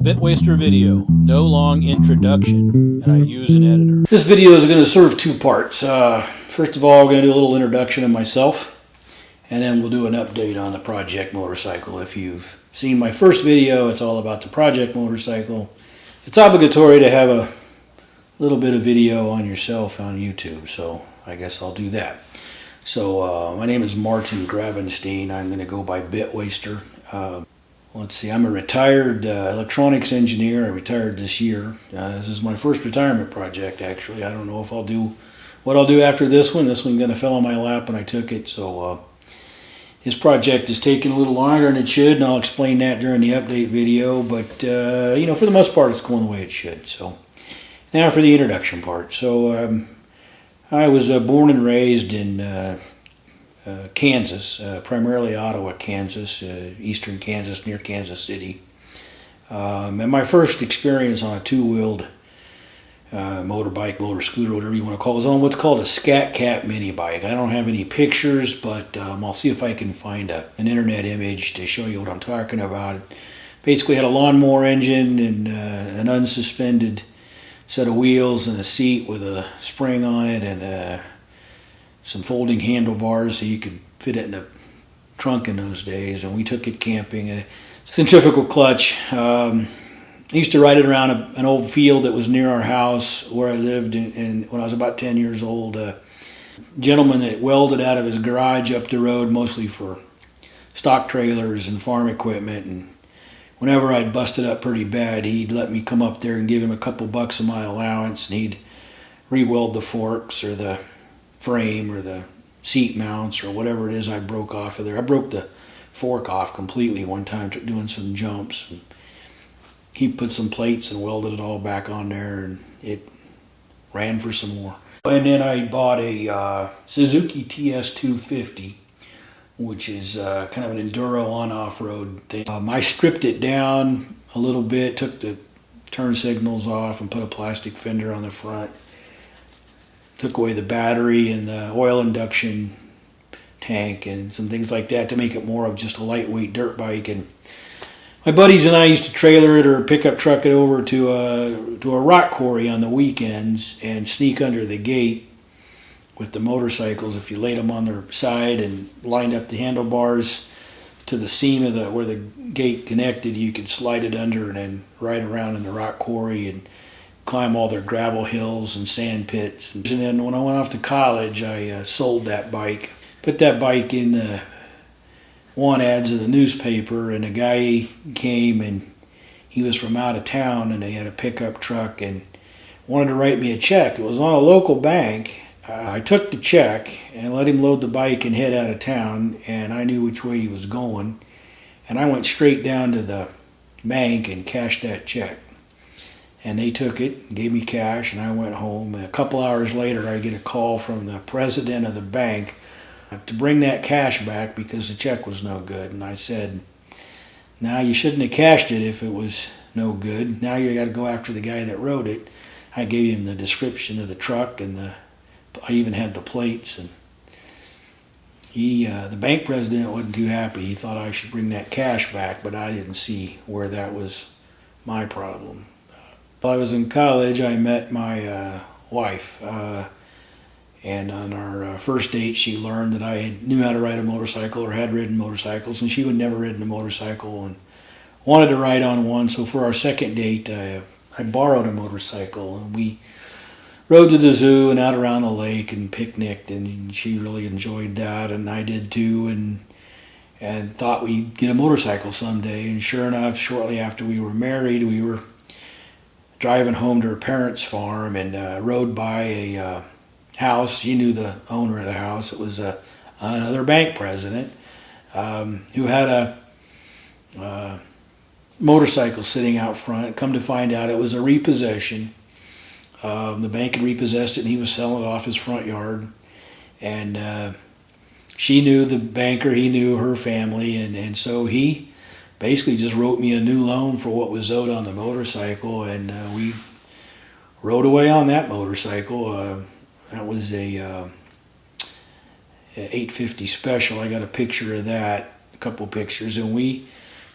Bitwaster video, no long introduction, and I use an editor. This video is going to serve two parts. First of all, we're going to do a little introduction of myself, and then we'll do an update on the project motorcycle. If you've seen my first video, it's all about the project motorcycle. It's obligatory to have a little bit of video on yourself on YouTube, so I guess I'll do that. So my name is Martin Gravenstein. I'm going to go by Bitwaster. Let's see, I'm a retired electronics engineer. I retired this year. This is my first retirement project, actually. I don't know if I'll do what I'll do after this one. This one kind of fell on my lap when I took it, so this project is taking a little longer than it should, and I'll explain that during the update video, but you know, for the most part, it's going the way it should. So now for the introduction part. So I was born and raised in Kansas, primarily Ottawa, Kansas, eastern Kansas, near Kansas City. And my first experience on a two-wheeled motorbike, motor scooter, whatever you want to call it, was on what's called a Scat Cat mini bike. I don't have any pictures, but I'll see if I can find an internet image to show you what I'm talking about. It basically had a lawnmower engine and an unsuspended set of wheels and a seat with a spring on it and some folding handlebars so you could fit it in the trunk in those days. And we took it camping. A centrifugal clutch. I used to ride it around an old field that was near our house where I lived and when I was about 10 years old. A gentleman that welded out of his garage up the road, mostly for stock trailers and farm equipment. And whenever I'd busted up pretty bad, he'd let me come up there and give him a couple bucks of my allowance, and he'd re-weld the forks or the frame or the seat mounts or whatever it is I broke off of there. I broke the fork off completely one time doing some jumps. He put some plates and welded it all back on there, and it ran for some more. And then I bought a Suzuki TS250, which is kind of an enduro on-off-road thing. I stripped it down a little bit, took the turn signals off and put a plastic fender on the front. Took away the battery and the oil induction tank and some things like that to make it more of just a lightweight dirt bike. And my buddies and I used to trailer it or pickup truck it over to a rock quarry on the weekends and sneak under the gate with the motorcycles. If you laid them on their side and lined up the handlebars to the seam of where the gate connected, you could slide it under and then ride around in the rock quarry and climb all their gravel hills and sand pits. And then when I went off to college, I sold that bike. Put that bike in the want ads of the newspaper, and a guy came and he was from out of town and they had a pickup truck and wanted to write me a check. It was on a local bank. I took the check and let him load the bike and head out of town, and I knew which way he was going. And I went straight down to the bank and cashed that check. And they took it and gave me cash, and I went home. And a couple hours later, I get a call from the president of the bank to bring that cash back because the check was no good. And I said, "Now, you shouldn't have cashed it if it was no good. Now you got to go after the guy that wrote it." I gave him the description of the truck, and I even had the plates. And the bank president wasn't too happy. He thought I should bring that cash back, but I didn't see where that was my problem. While I was in college, I met my wife, and on our first date, she learned that I knew how to ride a motorcycle or had ridden motorcycles, and she had never ridden a motorcycle and wanted to ride on one. So for our second date, I borrowed a motorcycle, and we rode to the zoo and out around the lake and picnicked, and she really enjoyed that, and I did too, and thought we'd get a motorcycle someday. And sure enough, shortly after we were married, we were driving home to her parents' farm and rode by a house. She knew the owner of the house. It was another bank president who had a motorcycle sitting out front. Come to find out, it was a repossession. The bank had repossessed it, and he was selling it off his front yard. And she knew the banker. He knew her family, and so he basically just wrote me a new loan for what was owed on the motorcycle, and we rode away on that motorcycle. That was a 850 Special. I got a picture of that, a couple pictures, and we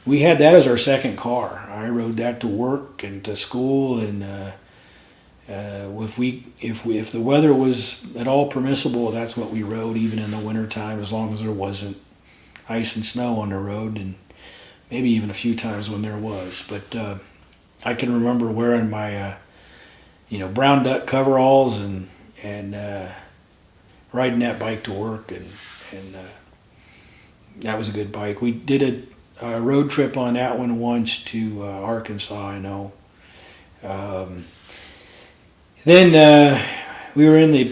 we had that as our second car. I rode that to work and to school, and if the weather was at all permissible, that's what we rode, even in the wintertime, as long as there wasn't ice and snow on the road, and maybe even a few times when there was. But I can remember wearing my brown duck coveralls and riding that bike to work, and that was a good bike. We did a road trip on that one once to Arkansas, I know. Then we were in the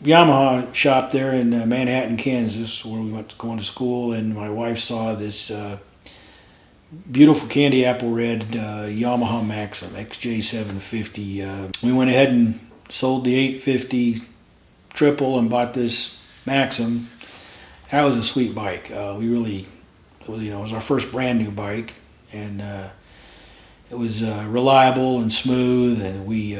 Yamaha shop there in Manhattan, Kansas, where we went going to school, and my wife saw this beautiful candy apple red Yamaha Maxim XJ750. We went ahead and sold the 850 triple and bought this Maxim. That was a sweet bike. It was our first brand new bike, and it was reliable and smooth. And we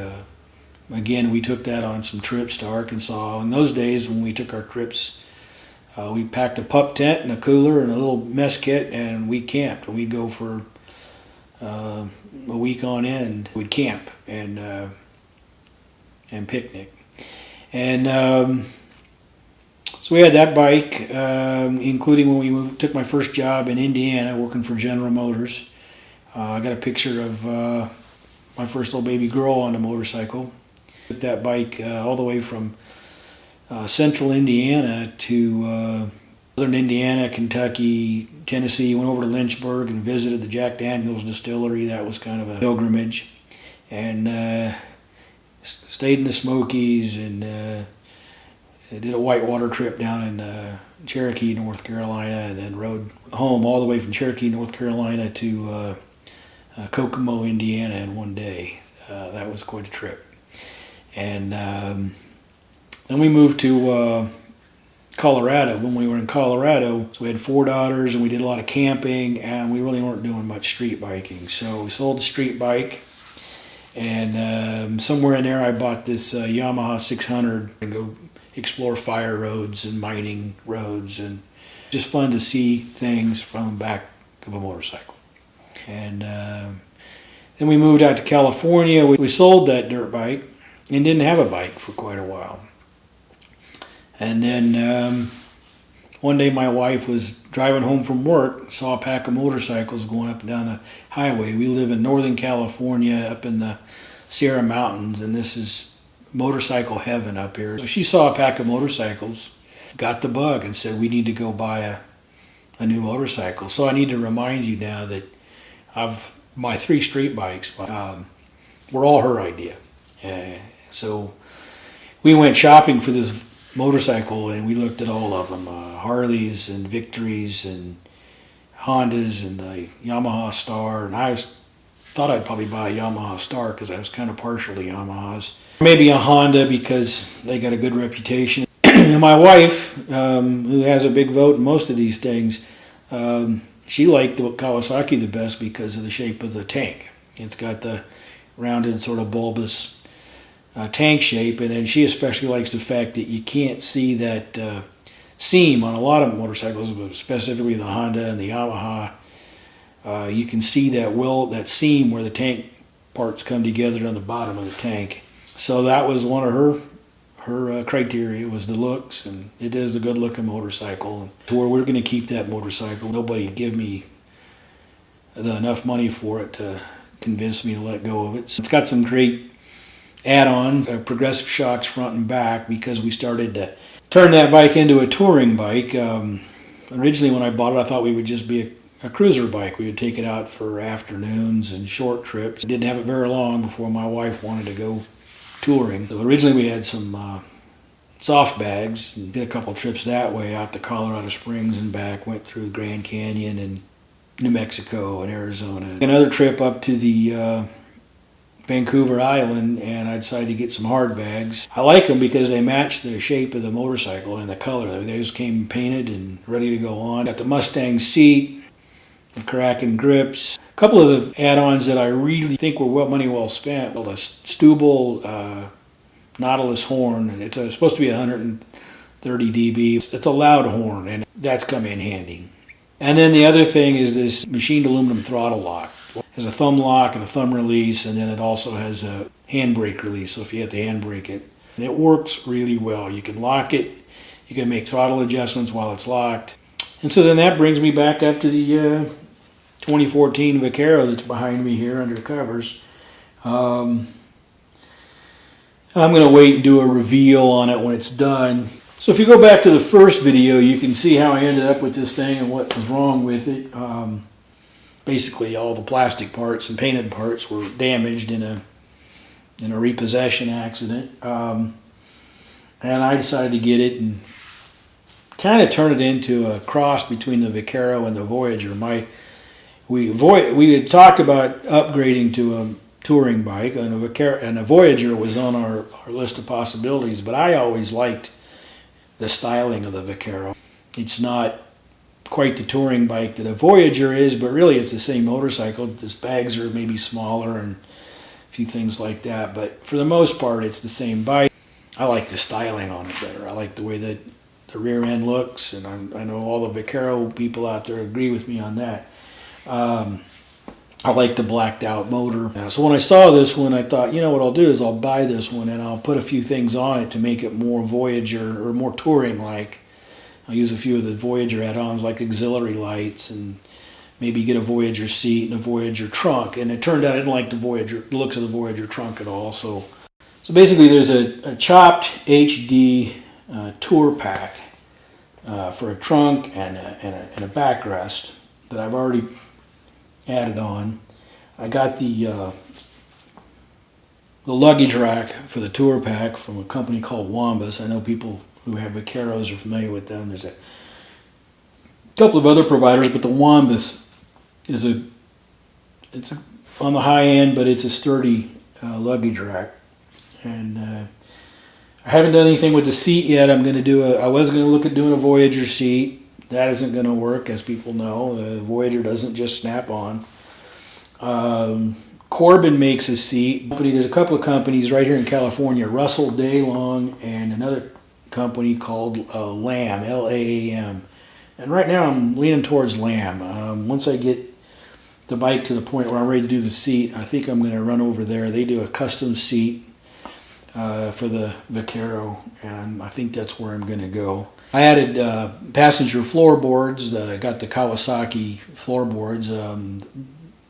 took that on some trips to Arkansas. In those days, when we took our trips, we packed a pup tent and a cooler and a little mess kit, and we camped. We'd go for a week on end. We'd camp and picnic, and so we had that bike, including when we took my first job in Indiana, working for General Motors. I got a picture of my first little baby girl on a motorcycle. Took that bike all the way from central Indiana to southern Indiana, Kentucky, Tennessee. Went over to Lynchburg and visited the Jack Daniels distillery. That was kind of a pilgrimage. And stayed in the Smokies, and did a whitewater trip down in Cherokee, North Carolina, and then rode home all the way from Cherokee, North Carolina to Kokomo, Indiana in one day. That was quite a trip. And then we moved to Colorado. When we were in Colorado, so we had 4 daughters, and we did a lot of camping, and we really weren't doing much street biking. So we sold the street bike, and somewhere in there I bought this Yamaha 600 and go explore fire roads and mining roads, and just fun to see things from the back of a motorcycle. And then we moved out to California. We sold that dirt bike and didn't have a bike for quite a while. And then one day my wife was driving home from work, saw a pack of motorcycles going up and down the highway. We live in Northern California, up in the Sierra Mountains, and this is motorcycle heaven up here. So she saw a pack of motorcycles, got the bug, and said, we need to go buy a new motorcycle. So I need to remind you now that my 3 street bikes were all her idea. So we went shopping for this motorcycle, and we looked at all of them, Harleys and Victories and Hondas and the Yamaha Star, and I thought I'd probably buy a Yamaha Star because I was kind of partial to Yamahas. Maybe a Honda because they got a good reputation. And my wife, who has a big vote in most of these things, she liked the Kawasaki the best because of the shape of the tank. It's got the rounded sort of bulbous tank shape, and then she especially likes the fact that you can't see that seam on a lot of motorcycles, but specifically the Honda and the Yamaha. You can see that seam where the tank parts come together on the bottom of the tank. So that was one of her criteria, was the looks, and it is a good looking motorcycle. To where we're going to keep that motorcycle. Nobody give me enough money for it to convince me to let go of it. So it's got some great add-ons, progressive shocks front and back, because we started to turn that bike into a touring bike. Originally when I bought it, I thought we would just be a cruiser bike. We would take it out for afternoons and short trips. Didn't have it very long before my wife wanted to go touring. So originally we had some soft bags and did a couple trips that way out to Colorado Springs and back. Went through Grand Canyon and New Mexico and Arizona. Another trip up to the Vancouver Island, and I decided to get some hard bags. I like them because they match the shape of the motorcycle and the color. They just came painted and ready to go on. Got the Mustang seat, the Kraken grips. A couple of the add-ons that I really think were money well spent. Well, a Stubble Nautilus horn. It's supposed to be 130 dB. It's a loud horn, and that's come in handy. And then the other thing is this machined aluminum throttle lock. It has a thumb lock and a thumb release, and then it also has a handbrake release, so if you have to handbrake it. And it works really well. You can lock it, you can make throttle adjustments while it's locked. And so then that brings me back up to the 2014 Vaquero that's behind me here under covers. I'm going to wait and do a reveal on it when it's done. So if you go back to the first video, you can see how I ended up with this thing and what was wrong with it. Basically, all the plastic parts and painted parts were damaged in a repossession accident. And I decided to get it and kind of turn it into a cross between the Vaquero and the Voyager. We had talked about upgrading to a touring bike, and a Voyager was on our list of possibilities, but I always liked the styling of the Vaquero. It's not quite the touring bike that a Voyager is, but really it's the same motorcycle. The bags are maybe smaller and a few things like that, but for the most part it's the same bike. I like the styling on it better. I like the way that the rear end looks, and I know all the Vaquero people out there agree with me on that. I like the blacked out motor. So when I saw this one, I thought, you know what I'll do is I'll buy this one and I'll put a few things on it to make it more Voyager or more touring like. I'll use a few of the Voyager add-ons like auxiliary lights and maybe get a Voyager seat and a Voyager trunk. And it turned out I didn't like the looks of the Voyager trunk at all. So basically there's a chopped HD tour pack for a trunk and a backrest that I've already added on. I got the luggage rack for the tour pack from a company called Wambus. I know people who have Vaqueros are familiar with them. There's a couple of other providers, but the Wambus is it's on the high end, but it's a sturdy luggage rack. And I haven't done anything with the seat yet. I was going to look at doing a Voyager seat. That isn't going to work, as people know. The Voyager doesn't just snap on. Corbin makes a seat. There's a couple of companies right here in California, Russell Daylong and another company called Lam, L-A-A-M. And right now I'm leaning towards Lam. Once I get the bike to the point where I'm ready to do the seat, I think I'm going to run over there. They do a custom seat for the Vaquero, and I think that's where I'm going to go. I added passenger floorboards. I got the Kawasaki floorboards.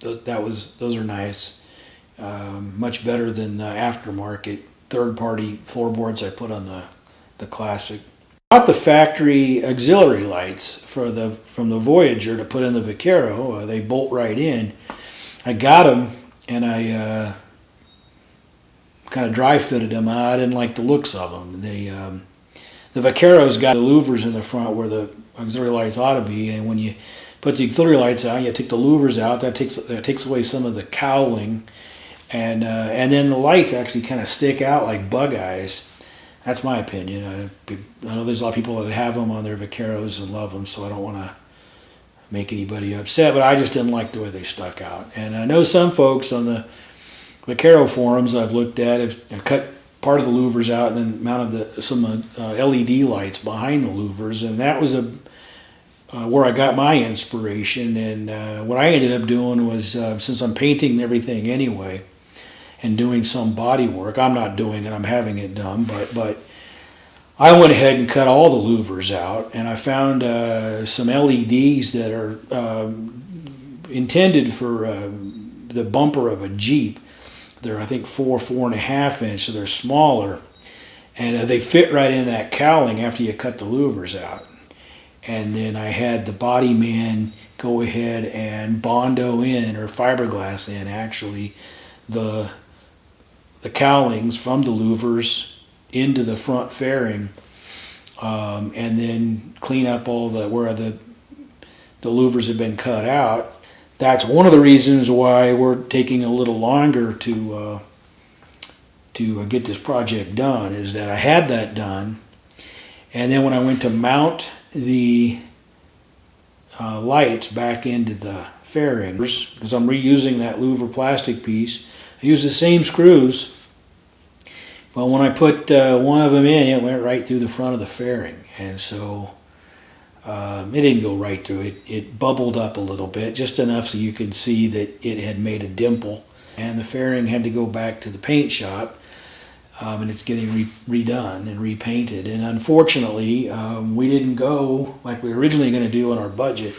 Those are nice. Much better than the aftermarket third-party floorboards I put on the Classic. I bought the factory auxiliary lights from the Voyager to put in the Vaquero. They bolt right in. I got them and I kind of dry fitted them. I didn't like the looks of them. The Vaquero's got the louvers in the front where the auxiliary lights ought to be, and when you put the auxiliary lights out, you take the louvers out. That takes away some of the cowling, and then the lights actually kind of stick out like bug eyes. That's my opinion. I know there's a lot of people that have them on their Vaqueros and love them, so I don't want to make anybody upset, but I just didn't like the way they stuck out. And I know some folks on the Vaquero forums I've looked at have cut part of the louvers out and then mounted some LED lights behind the louvers, and that was where I got my inspiration. And what I ended up doing was, since I'm painting everything anyway and doing some body work, I'm not doing it, I'm having it done, but I went ahead and cut all the louvers out, and I found some LEDs that are intended for the bumper of a Jeep. They're, I think, 4.5 inch, so they're smaller, and they fit right in that cowling after you cut the louvers out. And then I had the body man go ahead and Bondo in, or fiberglass in actually, the cowlings from the louvers into the front fairing, and then clean up all where the louvers had been cut out. That's one of the reasons why we're taking a little longer to get this project done, is that I had that done, and then when I went to mount the lights back into the fairings, because I'm reusing that louver plastic piece, I used the same screws. Well, when I put one of them in, it went right through the front of the fairing, and so It didn't go right through it. It bubbled up a little bit, just enough so you could see that it had made a dimple. And the fairing had to go back to the paint shop, and it's getting redone and repainted. And unfortunately, we didn't go like we were originally going to do in our budget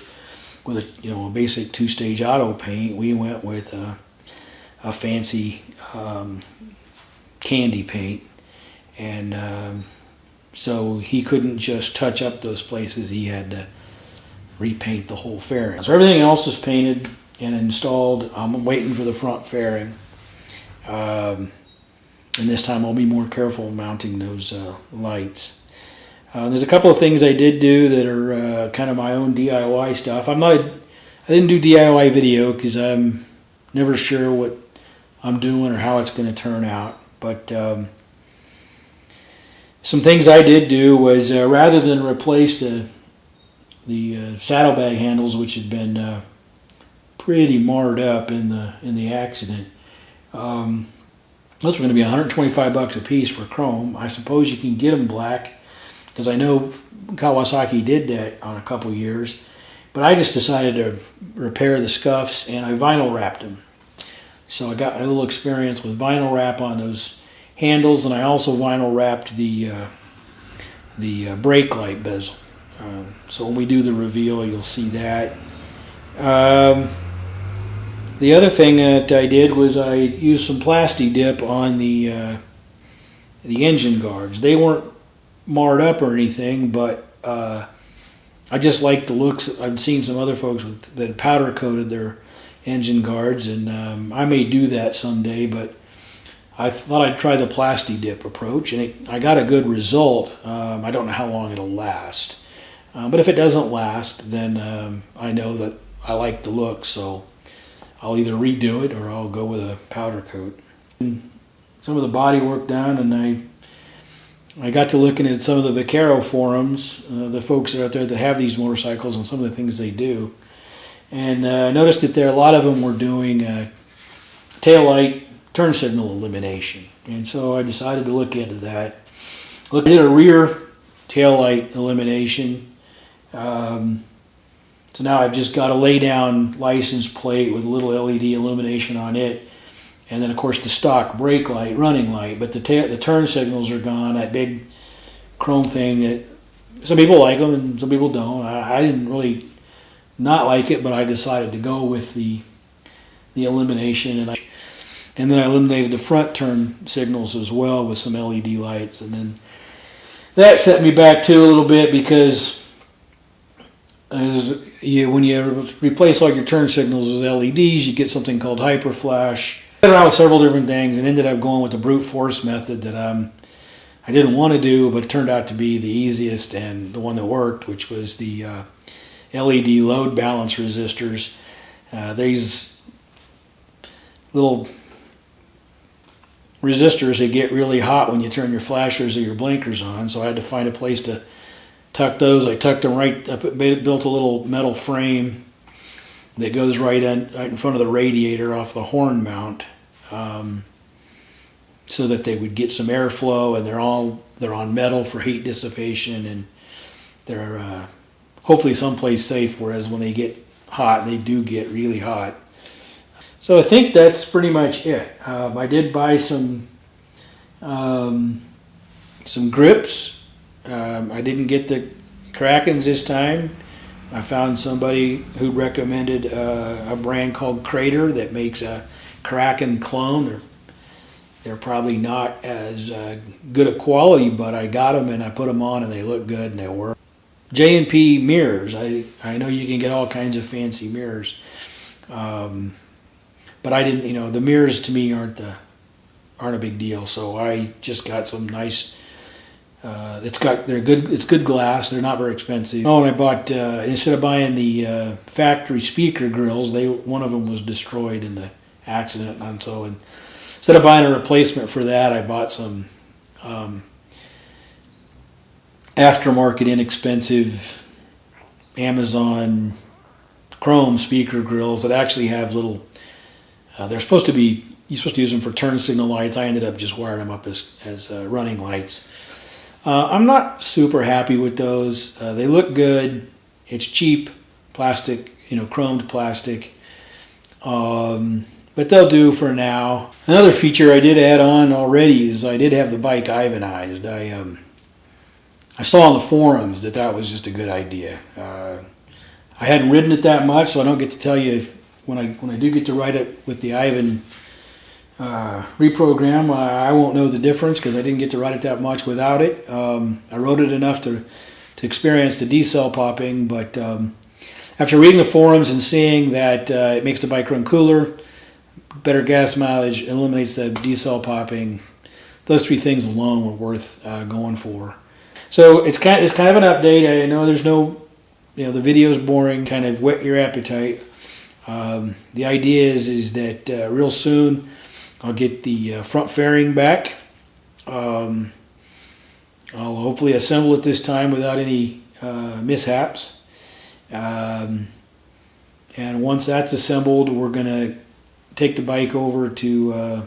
with a basic 2-stage auto paint. We went with a fancy candy paint, and so he couldn't just touch up those places. He had to repaint the whole fairing. So everything else is painted and installed. I'm waiting for the front fairing. And this time I'll be more careful mounting those lights. There's a couple of things I did do that are kind of my own DIY stuff. I didn't do DIY video because I'm never sure what I'm doing or how it's going to turn out. But some things I did do was rather than replace the saddlebag handles, which had been pretty marred up in the accident. Those were going to be $125 a piece for chrome. I suppose you can get them black, because I know Kawasaki did that on a couple years. But I just decided to repair the scuffs, and I vinyl wrapped them. So I got a little experience with vinyl wrap on those handles, and I also vinyl wrapped the brake light bezel. So when we do the reveal, you'll see that. The other thing that I did was I used some Plasti Dip on the engine guards. They weren't marred up or anything, but I just liked the looks. I've seen some other folks that powder coated their engine guards, and I may do that someday, but I thought I'd try the Plasti Dip approach, and I got a good result. I don't know how long it'll last, but if it doesn't last, then I know that I like the look, so I'll either redo it or I'll go with a powder coat. Some of the body work done, and I got to looking at some of the Vaquero forums, the folks out there that have these motorcycles and some of the things they do, and I noticed that a lot of them were doing taillight turn signal elimination, and so I decided to look into that. I did a rear taillight elimination. So now I've just got a lay down license plate with a little LED illumination on it, and then of course the stock brake light, running light, but the turn signals are gone, that big chrome thing that some people like them and some people don't. I didn't really not like it, but I decided to go with the elimination, and then I eliminated the front turn signals as well with some LED lights, and then that set me back too a little bit, because when you replace all your turn signals with LEDs, you get something called hyper flash. I went around with several different things and ended up going with the brute force method that I didn't want to do, but it turned out to be the easiest and the one that worked, which was the LED load balance resistors. These little resistors, they get really hot when you turn your flashers or your blinkers on, so I had to find a place to tuck those. I tucked them right up, built a little metal frame that goes right in front of the radiator off the horn mount, so that they would get some airflow, and they're on metal for heat dissipation, and they're hopefully someplace safe, whereas when they get hot, they do get really hot. So I think that's pretty much it. I did buy some grips. I didn't get the Krakens this time. I found somebody who recommended a brand called Crater that makes a Kraken clone. They're probably not as good a quality, but I got them and I put them on and they look good and they work. J&P mirrors. I know you can get all kinds of fancy mirrors, but I didn't. The mirrors to me aren't a big deal. So I just got some nice. They're good. It's good glass. They're not very expensive. Oh, and I bought instead of buying the factory speaker grills, one of them was destroyed in the accident, and so instead of buying a replacement for that, I bought some aftermarket, inexpensive Amazon chrome speaker grills that actually have little. They're supposed to be. You're supposed to use them for turn signal lights. I ended up just wiring them up as running lights. I'm not super happy with those. They look good. It's cheap plastic, chromed plastic. But they'll do for now. Another feature I did add on already is I did have the bike Ivanized. I saw on the forums that was just a good idea. I hadn't ridden it that much, so I don't get to tell you when I do get to ride it with the Ivan reprogram. I won't know the difference because I didn't get to ride it that much without it. I rode it enough to experience the D-cell popping, but after reading the forums and seeing that it makes the bike run cooler, better gas mileage, eliminates the D-cell popping, those three things alone were worth going for. So it's kind of an update. I know there's no, the video's boring, kind of whet your appetite. The idea is that real soon I'll get the front fairing back. I'll hopefully assemble it this time without any mishaps. And once that's assembled, we're going to take the bike over to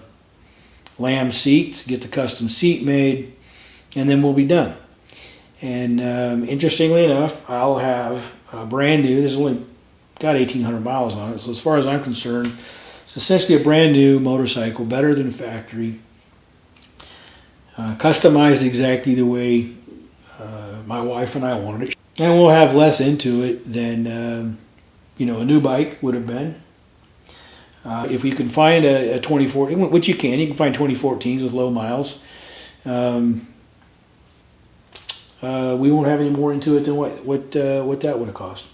Lamb Seats, get the custom seat made, and then we'll be done. And interestingly enough, I'll have a brand new, this has only got 1,800 miles on it, so as far as I'm concerned, it's essentially a brand new motorcycle, better than factory, customized exactly the way my wife and I wanted it. And we'll have less into it than a new bike would have been. If you can find a 2014, which you can find 2014s with low miles. We won't have any more into it than what that would have cost.